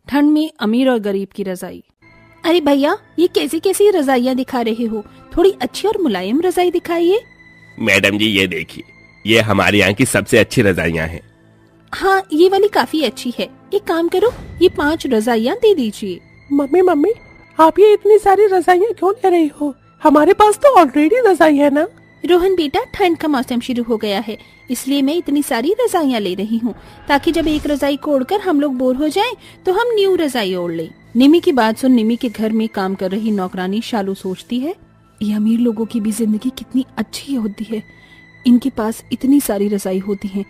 ठंड में अमीर और गरीब की रजाई। अरे भैया, ये कैसी कैसी रजाइयाँ दिखा रहे हो? थोड़ी अच्छी और मुलायम रजाई दिखाइए। मैडम जी ये देखिए, ये हमारे यहाँ की सबसे अच्छी रजाइयाँ हैं। हाँ, ये वाली काफी अच्छी है। एक काम करो, ये 5 रजाइयाँ दे दीजिए। मम्मी, आप ये इतनी सारी रजाइयाँ क्यों ले रही हो? हमारे पास तो ऑलरेडी रजाई है ना। रोहन बेटा, ठंड का मौसम शुरू हो गया है, इसलिए मैं इतनी सारी रजाइयाँ ले रही हूँ, ताकि जब एक रजाई को ओढ़कर हम लोग बोर हो जाएं, तो हम न्यू रजाई ओढ़ लें। निमी की बात सुन निमी के घर में काम कर रही नौकरानी शालू सोचती है, ये अमीर लोगों की भी जिंदगी कितनी अच्छी होती है। इनके पास इतनी सारी रजाई होती हैं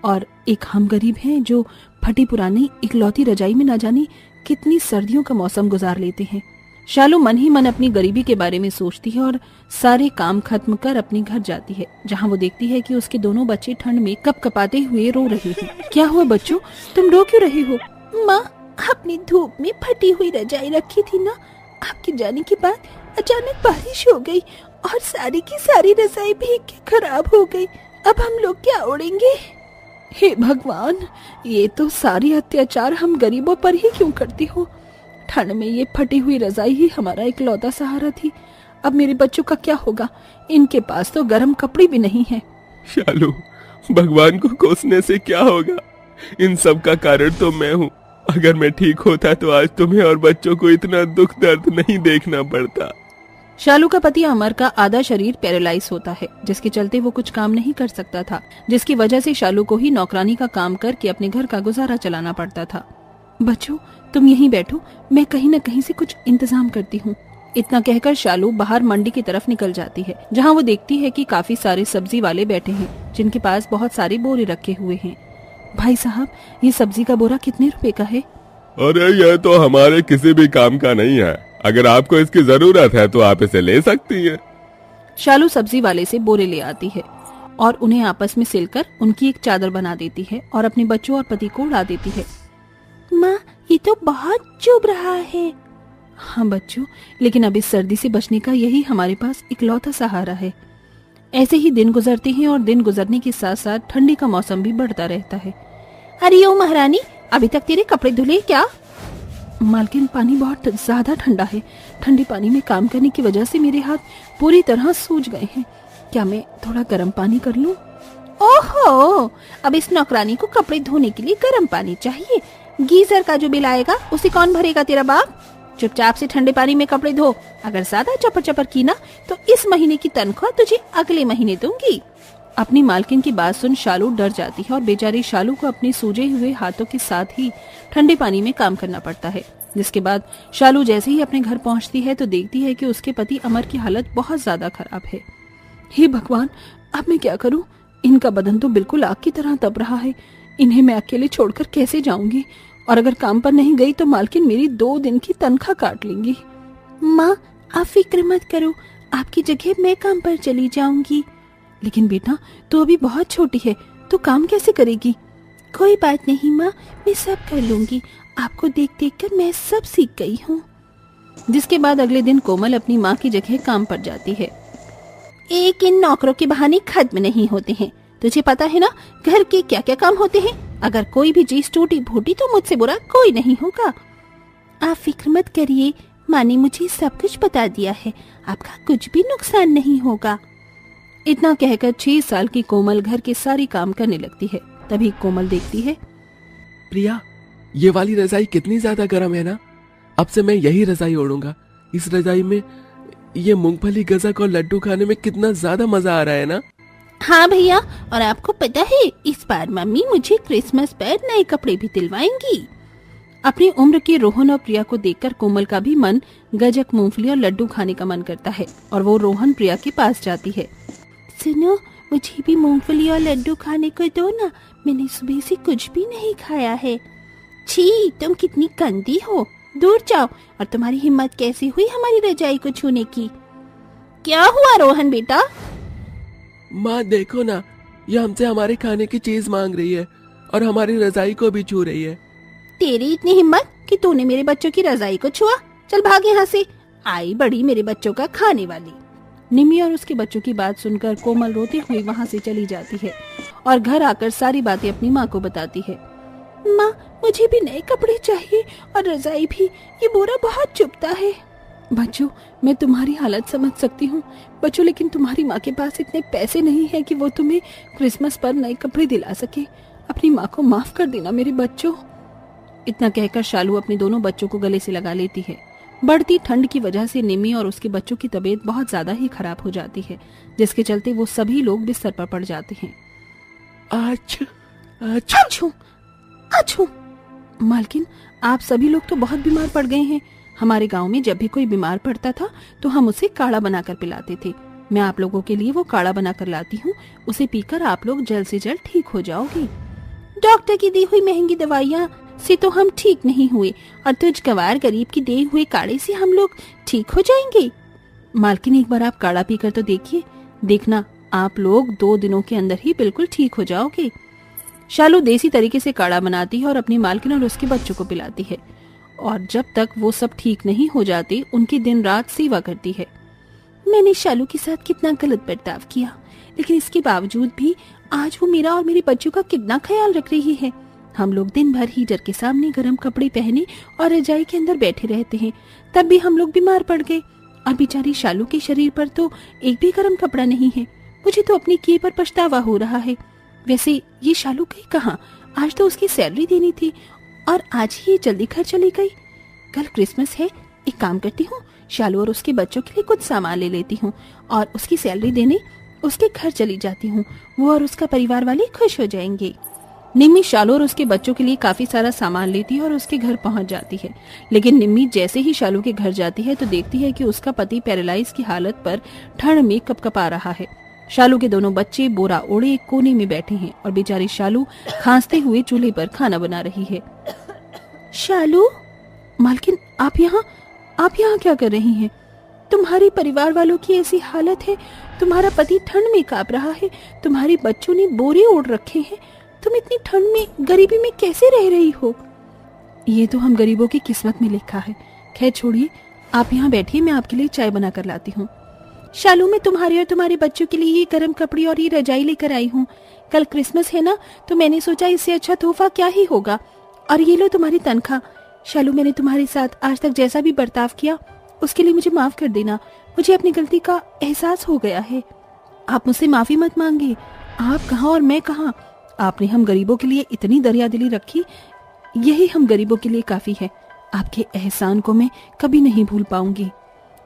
और एक हम गरीब हैं जो फटी पुरानी इकलौती रजाई में न जाने कितनी सर्दियों का मौसम गुजार लेते हैं। शालू मन ही मन अपनी गरीबी के बारे में सोचती है और सारे काम खत्म कर अपने घर जाती है, जहाँ वो देखती है कि उसके दोनों बच्चे ठंड में कपकपाते हुए रो रहे हैं। क्या हुआ बच्चों, तुम रो क्यों रहे हो? माँ, अपनी धूप में फटी हुई रजाई रखी थी ना, आपके जाने के बाद अचानक बारिश हो गई और सारी की सारी रजाई भीग के खराब हो गई। अब हम लोग क्या ओढ़ेंगे? हे भगवान, ये तो सारी अत्याचार हम गरीबों पर ही क्यों करती हो? ठंड में ये फटी हुई रजाई ही हमारा इकलौता सहारा थी। अब मेरे बच्चों का क्या होगा? इनके पास तो गर्म कपड़े भी नहीं है। शालू, भगवान को कोसने से क्या होगा? इन सब का कारण तो मैं हूँ। अगर मैं ठीक होता तो आज तुम्हें और बच्चों को इतना दुख दर्द नहीं देखना पड़ता। शालू का पति अमर का आधा शरीर पैरालाइज होता है, जिसके चलते वो कुछ काम नहीं कर सकता था, जिसकी वजह से शालू को ही नौकरानी का काम करके अपने घर का गुजारा चलाना पड़ता था। बच्चों, तुम यहीं बैठो, मैं कहीं न कहीं से कुछ इंतजाम करती हूँ। इतना कहकर शालू बाहर मंडी की तरफ निकल जाती है, जहाँ वो देखती है कि काफी सारे सब्जी वाले बैठे हैं, जिनके पास बहुत सारे बोरे रखे हुए हैं। भाई साहब, ये सब्जी का बोरा कितने रुपए का है? अरे यह तो हमारे किसी भी काम का नहीं है। अगर आपको इसकी जरूरत है तो आप इसे ले सकती हैं। शालू सब्जी वाले से बोरे ले आती है और उन्हें आपस में सिलकर उनकी एक चादर बना देती है और अपने बच्चों और पति को उड़ा देती है। माँ, ये तो बहुत चुभ रहा है। हाँ बच्चों, लेकिन अब इस सर्दी से बचने का यही हमारे पास इकलौता सहारा है। ऐसे ही दिन गुजरते हैं और दिन गुजरने के साथ साथ ठंडी का मौसम भी बढ़ता रहता है। अरे ओ महारानी, अभी तक तेरे कपड़े धुले क्या? मालकिन, पानी बहुत ज्यादा ठंडा है। ठंडे पानी में काम करने की वजह से मेरे हाथ पूरी तरह सूज गए हैं। क्या मैं थोड़ा गर्म पानी कर लूं? ओहो, अब इस नौकरानी को कपड़े धोने के लिए गर्म पानी चाहिए। गीजर का जो बिल आएगा उसे कौन भरेगा? तेरा बाप। चुपचाप से ठंडे पानी में कपड़े धो। अगर ज्यादा चपर चपर की ना तो इस महीने की तनख्वाह तुझे अगले महीने दूंगी। अपनी मालकिन की बात सुन शालू डर जाती है और बेचारी शालू को अपने सूजे हुए हाथों के साथ ही ठंडे पानी में काम करना पड़ता है। जिसके बाद शालू जैसे ही अपने घर पहुंचती है तो देखती है कि उसके पति अमर की हालत बहुत ज्यादा खराब है। हे भगवान, अब मैं क्या करूं? इनका बदन तो बिल्कुल आग की तरह तप रहा है। इन्हें मैं अकेले छोड़कर कैसे जाऊंगी? और अगर काम पर नहीं गई तो मालकिन मेरी 2 दिन की तनख्वाह काट लेंगी। माँ, आप फिक्र मत करो, आपकी जगह मैं काम पर चली जाऊंगी। लेकिन बेटा, तू अभी बहुत छोटी है, तो काम कैसे करेगी? कोई बात नहीं माँ, मैं सब कर लूंगी। आपको देख देख कर मैं सब सीख गई हूँ। जिसके बाद अगले दिन कोमल अपनी माँ की जगह काम पर जाती है। एक इन नौकरों के बहाने खत्म नहीं होते हैं। तुझे पता है ना घर के क्या क्या काम होते हैं? अगर कोई भी चीज टूटी फूटी तो मुझसे बुरा कोई नहीं होगा। आप फिक्र मत करिए, माँ ने मुझे सब कुछ बता दिया है, आपका कुछ भी नुकसान नहीं होगा। इतना कहकर 6 साल की कोमल घर के सारी काम करने लगती है। तभी कोमल देखती है, प्रिया, ये वाली रजाई कितनी ज्यादा गर्म है ना। अब से मैं यही रजाई ओढ़ूंगा। इस रजाई में ये मूंगफली, गजक और लड्डू खाने में कितना ज्यादा मजा आ रहा है ना। हाँ भैया, और आपको पता है इस बार मम्मी मुझे क्रिसमस पर नए कपड़े भी दिलवाएंगी। अपनी उम्र के रोहन और प्रिया को देखकर कोमल का भी मन गजक, मूंगफली और लड्डू खाने का मन करता है और वो रोहन प्रिया के पास जाती है। सुनो, मुझे भी मूंगफली और लड्डू खाने को दो ना, मैंने सुबह से कुछ भी नहीं खाया है। छी, तुम कितनी गंदी हो, दूर जाओ। और तुम्हारी हिम्मत कैसी हुई हमारी रजाई को छूने की? क्या हुआ रोहन बेटा? माँ देखो ना, ये हमसे हमारे खाने की चीज मांग रही है और हमारी रजाई को भी छू रही है। तेरी इतनी हिम्मत कि तूने मेरे बच्चों की रजाई को छुआ? चल भाग यहाँ से, आई बड़ी मेरे बच्चों का खाने वाली। निमी और उसके बच्चों की बात सुनकर कोमल रोती हुई वहाँ से चली जाती है और घर आकर सारी बातें अपनी माँ को बताती है। माँ मुझे भी नए कपड़े चाहिए और रजाई भी, ये बोरा बहुत चुभता है। बच्चों मैं तुम्हारी हालत समझ सकती हूँ बच्चों, लेकिन तुम्हारी माँ के पास इतने पैसे नहीं है कि वो तुम्हें क्रिसमस पर नए कपड़े दिला सके। अपनी माँ को माफ कर देना मेरे बच्चों। इतना कहकर शालू अपने दोनों बच्चों को गले से लगा लेती है। बढ़ती ठंड की वजह से निम्मी और उसके बच्चों की तबीयत बहुत ज्यादा ही खराब हो जाती है, जिसके चलते वो सभी लोग बिस्तर पर पड़ जाते हैं। अच्छू अच्छू। मालकिन आप सभी लोग तो बहुत बीमार पड़ गए हैं। हमारे गांव में जब भी कोई बीमार पड़ता था तो हम उसे काढ़ा बनाकर पिलाते थे। मैं आप लोगों के लिए वो काढ़ा बनाकर लाती हूँ, उसे पीकर आप लोग जल्द से जल्द ठीक हो जाओगे। डॉक्टर की दी हुई महंगी दवाइयाँ से तो हम ठीक नहीं हुए और तुझ गवार गरीब की दिए हुए काढ़े से हम लोग ठीक हो जाएंगे। मालकिन एक बार आप काढ़ा पीकर तो देखिए, देखना आप लोग 2 दिनों के अंदर ही बिल्कुल ठीक हो जाओगे। शालू देसी तरीके से काढ़ा बनाती है और अपनी मालकिन और उसके बच्चों को पिलाती है, और जब तक वो सब ठीक नहीं हो जाते उनकी दिन रात सेवा करती है। मैंने शालू के साथ कितना गलत बर्ताव किया, लेकिन इसके बावजूद भी आज वो मेरा और मेरे बच्चों का कितना ख्याल रख रही है। हम लोग दिन भर हीटर के सामने गर्म कपड़े पहने और रजाई के अंदर बैठे रहते हैं, तब भी हम लोग बीमार पड़ गए, और बेचारी शालू के शरीर पर तो एक भी गर्म कपड़ा नहीं है। मुझे तो अपने किए पर पछतावा हो रहा है। वैसे ये शालू गई कहाँ? आज तो उसकी सैलरी देनी थी और आज ही जल्दी घर चली गई। कल क्रिसमस है, एक काम करती हूँ, शालू और उसके बच्चों के लिए कुछ सामान ले लेती हूँ और उसकी सैलरी देने उसके घर चली जाती हूँ। वो और उसका परिवार वाले खुश हो जाएंगे। निम्मी शालू और उसके बच्चों के लिए काफी सारा सामान लेती है और उसके घर पहुंच जाती है, लेकिन निम्मी जैसे ही शालू के घर जाती है तो देखती है कि उसका पति पैरालाइज की हालत पर ठंड में कपकपा रहा है। शालू के दोनों बच्चे बोरा ओढ़े एक कोने में बैठे हैं और बेचारी शालू खांसते हुए चूल्हे पर खाना बना रही है। शालू, मालकिन आप यहाँ क्या कर रही हैं? तुम्हारे परिवार वालों की ऐसी हालत है, तुम्हारा पति ठंड में कांप रहा है, तुम्हारे बच्चों ने बोरे ओढ़ रखे हैं, तुम इतनी ठंड में गरीबी में कैसे रह रही हो? ये तो हम गरीबों की किस्मत में लिखा है। खैर छोड़िए, आप यहाँ बैठिए, मैं आपके लिए चाय बना कर लाती हूँ। शालू, मैं तुम्हारे और तुम्हारे बच्चों के लिए ये गर्म कपड़े और ये रजाई लेकर आई हूँ। कल क्रिसमस है ना, तो मैंने सोचा इससे अच्छा तोहफा क्या ही होगा। और ये लो तुम्हारी तनख्वाह। शालू, मैंने तुम्हारे साथ आज तक जैसा भी बर्ताव किया उसके लिए मुझे माफ कर देना। मुझे अपनी गलती का एहसास हो गया है। आप मुझसे माफी मत मांगिए। आप कहाँ और मैं कहाँ, आपने हम गरीबों के लिए इतनी दरियादिली रखी, यही हम गरीबों के लिए काफी है। आपके एहसान को मैं कभी नहीं भूल पाऊंगी।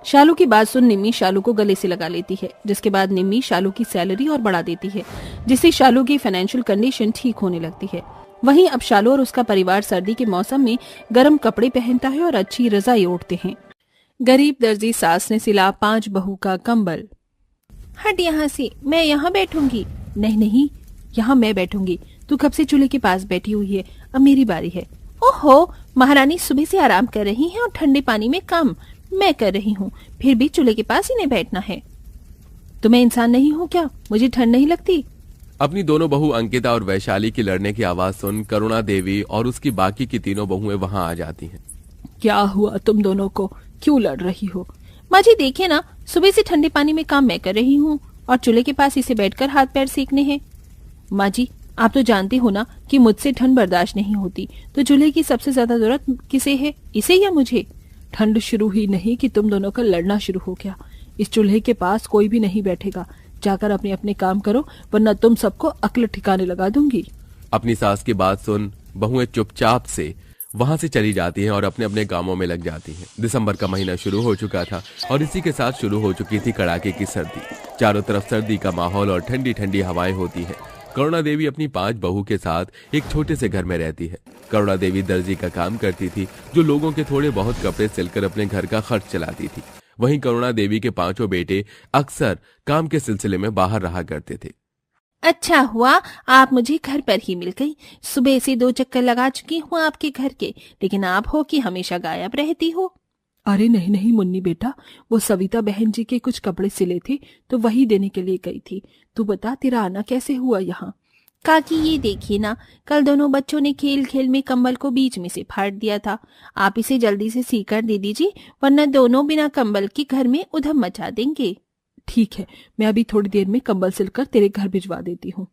शालू की बात सुन निम्मी शालू को गले से लगा लेती है, जिसके बाद निम्मी शालू की सैलरी और बढ़ा देती है, जिससे शालू की फाइनेंशियल कंडीशन ठीक होने लगती है। वहीं अब शालू और उसका परिवार सर्दी के मौसम में गर्म कपड़े पहनता है और अच्छी रजाई ओढ़ते हैं। गरीब दर्जी सास ने सिला 5 बहू का कंबल। हट यहाँ से, मैं यहाँ बैठूंगी। नहीं, यहाँ मैं बैठूंगी। तू कब से चूल्हे के पास बैठी हुई है, अब मेरी बारी है। ओहो, महारानी सुबह से आराम कर रही हैं और ठंडे पानी में काम मैं कर रही हूँ, फिर भी चूल्हे के पास इन्हें बैठना है। तो मैं इंसान नहीं हूँ क्या? मुझे ठंड नहीं लगती? अपनी दोनों बहू अंकिता और वैशाली की लड़ने की आवाज सुन करुणा देवी और उसकी बाकी की तीनों बहुएं वहाँ आ जाती हैं। क्या हुआ तुम दोनों को, क्यों लड़ रही हो? माँ जी देखिए ना, सुबह से ठंडे पानी में काम मैं कर रही हूँ और चूल्हे के पास इसे बैठकर हाथ पैर सेकने हैं। माँ जी, आप तो जानते हो ना कि मुझसे ठंड बर्दाश्त नहीं होती, तो चूल्हे की सबसे ज्यादा जरूरत किसे है, इसे या मुझे? ठंड शुरू ही नहीं कि तुम दोनों का लड़ना शुरू हो गया। इस चूल्हे के पास कोई भी नहीं बैठेगा। जाकर अपने अपने काम करो, वरना तुम सबको अक्ल ठिकाने लगा दूंगी। अपनी सास की बात सुन बहुएं चुपचाप से वहां से चली जाती हैं और अपने अपने कामों में लग जाती हैं। दिसंबर का महीना शुरू हो चुका था और इसी के साथ शुरू हो चुकी थी कड़ाके की सर्दी। चारों तरफ सर्दी का माहौल और ठंडी ठंडी हवाएं होती हैं। करुणा देवी अपनी 5 बहू के साथ एक छोटे से घर में रहती है। करुणा देवी दर्जी का काम करती थी, जो लोगों के थोड़े बहुत कपड़े सिलकर अपने घर का खर्च चलाती थी। वहीं करुणा देवी के 5 बेटे अक्सर काम के सिलसिले में बाहर रहा करते थे। अच्छा हुआ आप मुझे घर पर ही मिल गई। सुबह से 2 चक्कर लगा चुकी हूँ आपके घर के, लेकिन आप हो कि हमेशा गायब रहती हो। अरे नहीं मुन्नी बेटा, वो सविता बहन जी के कुछ कपड़े सिले थे तो वही देने के लिए गई थी। तू बता, तेरा आना कैसे हुआ यहाँ? काकी ये देखिए ना, कल दोनों बच्चों ने खेल खेल में कंबल को बीच में से फाड़ दिया था। आप इसे जल्दी से सीकर दे दीजिए, वरना दोनों बिना कंबल के घर में उधम मचा देंगे। ठीक है, मैं अभी थोड़ी देर में कंबल सिलकर तेरे घर भिजवा देती हूँ।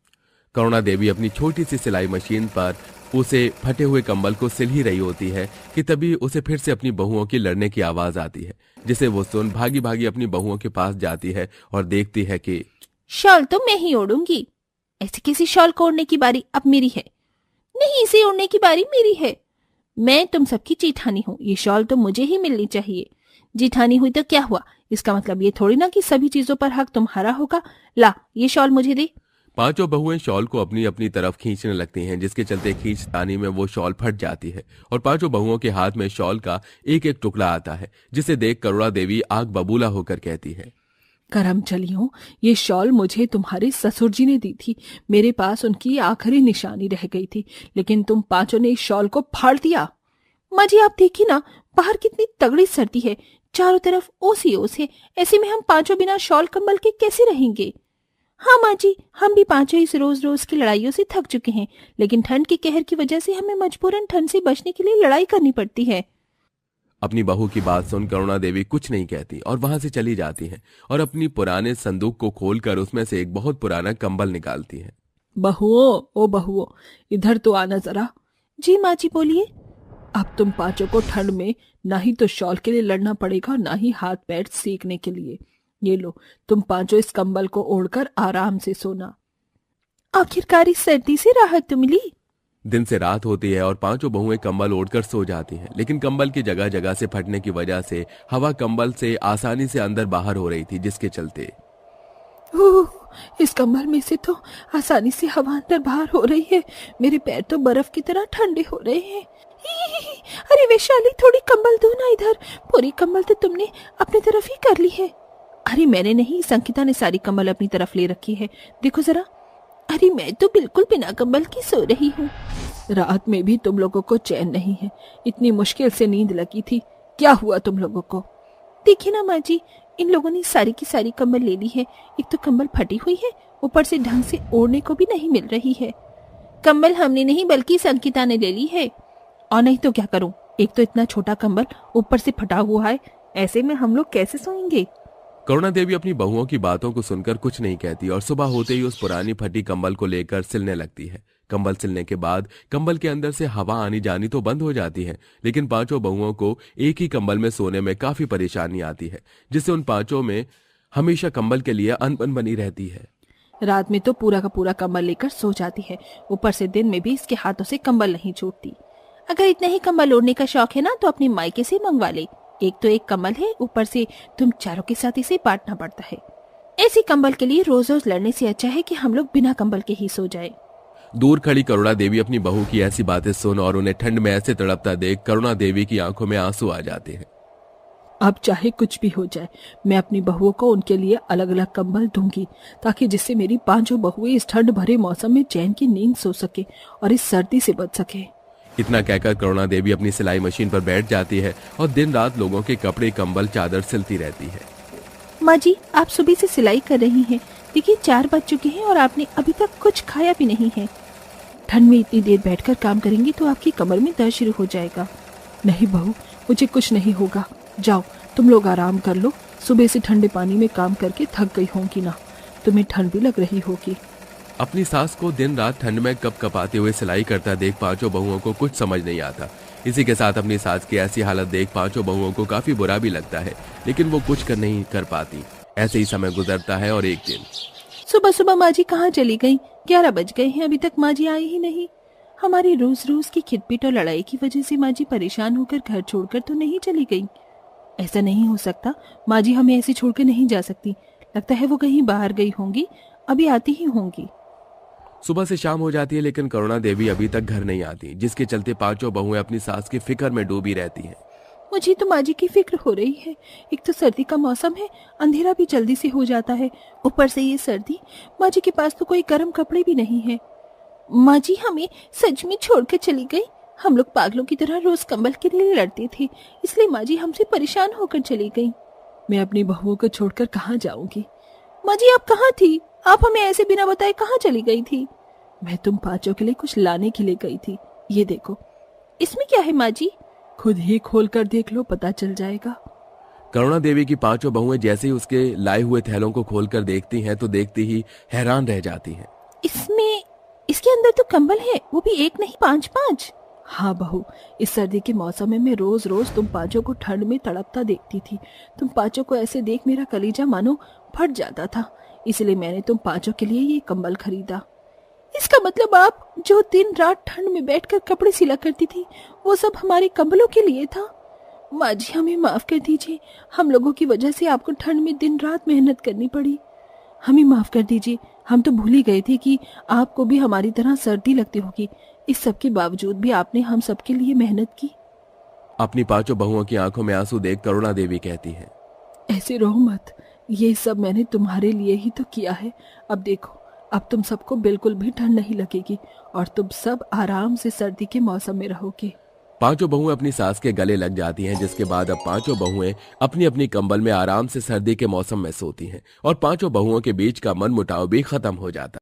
करुणा देवी अपनी छोटी सी सिलाई मशीन पर उसे फटे हुए कंबल को सिल ही रही होती है कि तभी उसे फिर से अपनी बहुओं की लड़ने की आवाज आती है, जिसे वो सुन भागी भागी अपनी बहुओं के पास जाती है और देखती है कि शॉल तो मैं ही ओढ़ूंगी। ऐसे किसी शॉल को ओढ़ने की बारी अब मेरी है। नहीं, इसे ओढ़ने की बारी मेरी है। मैं तुम सबकी जेठानी हूँ, ये शॉल तो मुझे ही मिलनी चाहिए। जेठानी हुई तो क्या हुआ, इसका मतलब ये थोड़ी ना कि सभी चीजों पर हक तुम्हारा होगा। ला, ये शॉल मुझे दे। पांचों बहुएं शॉल को अपनी अपनी तरफ खींचने लगती हैं, जिसके चलते खींचतानी में वो शॉल फट जाती है और पांचों बहुओं के हाथ में शॉल का एक एक टुकड़ा आता है, जिसे देख करुणा देवी आग बबूला होकर कहती है, करम चलियो, ये शॉल मुझे तुम्हारे ससुर जी ने दी थी। मेरे पास उनकी आखिरी निशानी रह गई थी, लेकिन तुम पांचों ने इस शॉल को फाड़ दिया। माँ जी, आप देखिए ना, बाहर कितनी तगड़ी सर्दी है, चारों तरफ ओस ही ओस है। ऐसे में हम पांचों बिना शॉल कंबल के कैसे रहेंगे। हाँ माँ जी, हम भी पांचों इस रोज रोज की लड़ाइयों से थक चुके हैं, लेकिन ठंड के कहर की वजह से हमें मजबूरन ठंड से बचने के लिए लड़ाई करनी पड़ती है। अपनी बहू की बात सुन करुणा देवी कुछ नहीं कहती और वहां से चली जाती है और अपनी पुराने संदूक को खोलकर उसमें से एक बहुत पुराना कंबल निकालती है। बहुओं, ओ बहुओं, इधर तो आना जरा। जी माँ जी, बोलिए। अब तुम पांचों को ठंड में ना ही तो शॉल के लिए लड़ना पड़ेगा, ना ही हाथ पैर सेकने के लिए। ये लो, तुम पांचों इस कंबल को ओढ़कर आराम से सोना। आखिरकार इस सर्दी से राहत तो मिली। दिन से रात होती है और पांचों बहुएं कंबल ओढ़कर सो जाती हैं, लेकिन कंबल की जगह जगह से फटने की वजह से हवा कंबल से आसानी से अंदर बाहर हो रही थी, जिसके चलते इस कंबल में से तो आसानी से हवा अंदर बाहर हो रही है। मेरे पैर तो बर्फ की तरह ठंडे हो रहे हैं। अरे वैशाली, थोड़ी कंबल दो ना इधर। पूरी कंबल तो तुमने अपनी तरफ ही कर ली है। अरे मैंने नहीं, संकिता ने सारी कंबल अपनी तरफ ले रखी है, देखो जरा। अरे मैं तो बिल्कुल बिना कंबल की सो रही हूँ। रात में भी तुम लोगों को चैन नहीं है, इतनी मुश्किल से नींद लगी थी। क्या हुआ तुम लोगों को? देखिए ना माँ जी, इन लोगों ने सारी की सारी कंबल ले ली है। एक तो कंबल फटी हुई है, ऊपर से ढंग से ओढ़ने को भी नहीं मिल रही है। कंबल हमने नहीं बल्कि संकिता ने ले ली है। और नहीं तो क्या करूं, एक तो इतना छोटा कंबल ऊपर से फटा हुआ है, ऐसे में हम लोग कैसे सोएंगे। करुणा देवी अपनी बहुओं की बातों को सुनकर कुछ नहीं कहती और सुबह होते ही उस पुरानी फटी कंबल को लेकर सिलने लगती है। कंबल सिलने के बाद कंबल के अंदर से हवा आनी जानी तो बंद हो जाती है, लेकिन पांचों बहुओं को एक ही कंबल में सोने में काफी परेशानी आती है, जिससे उन पांचों में हमेशा कंबल के लिए अनबन बनी रहती है। रात में तो पूरा का पूरा कंबल लेकर सो जाती है, ऊपर से दिन में भी इसके हाथों से कंबल नहीं छूटती। अगर इतना ही कंबल ओढ़ने का शौक है ना, तो अपने मायके से मंगवा ले। एक तो एक कंबल है, ऊपर से तुम चारों के साथ इसे बांटना पड़ता है। ऐसी कंबल के लिए रोज रोज लड़ने से अच्छा है कि हम लोग बिना कंबल के ही सो जाए। दूर खड़ी करुणा देवी अपनी बहू की ऐसी बातें सुन और उन्हें ठंड में ऐसे तड़पता देख करुणा देवी की आंखों में आंसू आ जाते हैं। अब चाहे कुछ भी हो जाए, मैं अपनी बहुओं को उनके लिए अलग अलग कंबल दूंगी, ताकि जिससे मेरी पांचों बहुएं इस ठंड भरे मौसम में चैन की नींद सो सके और इस सर्दी से बच सके। इतना कहकर करुणा देवी अपनी सिलाई मशीन पर बैठ जाती है और दिन रात लोगों के कपड़े, कंबल, चादर सिलती रहती है। माँ जी, आप सुबह से सिलाई कर रही हैं, देखिए 4 बज चुके हैं और आपने अभी तक कुछ खाया भी नहीं है। ठंड में इतनी देर बैठकर काम करेंगी तो आपकी कमर में दर्द शुरू हो जाएगा। नहीं बहू, मुझे कुछ नहीं होगा। जाओ, तुम लोग आराम कर लो। सुबह से ठंडे पानी में काम करके थक गई होंगी ना, तुम्हें ठंड भी लग रही होगी। अपनी सास को दिन रात ठंड में कप कपाते हुए सिलाई करता देख पांचों बहुओं को कुछ समझ नहीं आता। इसी के साथ अपनी सास की ऐसी हालत देख पांचों बहुओं को काफी बुरा भी लगता है, लेकिन वो कुछ नहीं कर पाती। ऐसे ही समय गुजरता है और एक दिन सुबह सुबह माँ जी कहाँ चली गई? 11 बज गए हैं, अभी तक माँ जी आई ही नहीं। हमारी रोज रोज की खिटपिट और लड़ाई की वजह से माँ जी परेशान होकर घर छोड़कर तो नहीं चली गई। ऐसा नहीं हो सकता, माँ जी हमें ऐसे छोड़कर नहीं जा सकती। लगता है वो कहीं बाहर गई होंगी, अभी आती ही होंगी। सुबह से शाम हो जाती है, लेकिन करुणा देवी अभी तक घर नहीं आती, जिसके चलते पांचों बहुएं अपनी सास की फिक्र में डूबी रहती हैं। मुझे तो माँ जी की फिक्र हो रही है। एक तो सर्दी का मौसम है, अंधेरा भी जल्दी से हो जाता है, ऊपर से ये सर्दी। माँ जी के पास तो कोई गर्म कपड़े भी नहीं है। माँ जी हमें सच में छोड़कर चली गई। हम लोग पागलों की तरह रोज कंबल के लिए लड़ते थे, इसलिए माँ जी हमसे परेशान होकर चली गई। मैं अपनी बहुओं को छोड़कर कहाँ जाऊंगी? माँ जी आप कहाँ थी? आप हमें ऐसे बिना बताए कहाँ चली गई थी? मैं तुम पांचों के लिए कुछ लाने के लिए गई थी। ये देखो। इसमें क्या है माँ जी? खुद ही खोल कर देख लो, पता चल जाएगा। करुणा देवी की पांचों बहुएं जैसे ही उसके लाए हुए थैलों को खोलकर देखती हैं तो देखती ही हैरान रह जाती हैं। इसमें इसके अंदर तो कंबल है, वो भी एक नहीं 5-5। हाँ बहू, इस सर्दी के मौसम में मैं रोज रोज तुम पांचों को ठंड में तड़पता देखती थी। तुम पांचों को ऐसे देख मेरा कलीजा मानो फट जाता था, इसलिए मैंने तुम पांचों के लिए ये कंबल खरीदा। इसका मतलब आप जो दिन रात ठंड में बैठकर कपड़े सिला करती थी वो सब हमारे कंबलों के लिए था। माँ जी हमें माफ कर दीजिए, हम लोगों की वजह से आपको ठंड में दिन रात मेहनत करनी पड़ी। हमें माफ कर दीजिए, हम तो भूल ही गए थे कि आपको भी हमारी तरह सर्दी लगती होगी। इस सब के बावजूद भी आपने हम सबके लिए मेहनत की। अपनी पांचों बहुओं की आंखों में आंसू देख करुणा देवी कहती है, ऐसे रो मत, ये सब मैंने तुम्हारे लिए ही तो किया है। अब देखो, अब तुम सबको बिल्कुल भी ठंड नहीं लगेगी और तुम सब आराम से सर्दी के मौसम में रहोगे। पांचों बहुएं अपनी सास के गले लग जाती हैं, जिसके बाद अब पांचों बहुएं अपनी अपनी कंबल में आराम से सर्दी के मौसम में सोती हैं और पांचों बहुओं के बीच का मनमुटाव भी खत्म हो जाता है।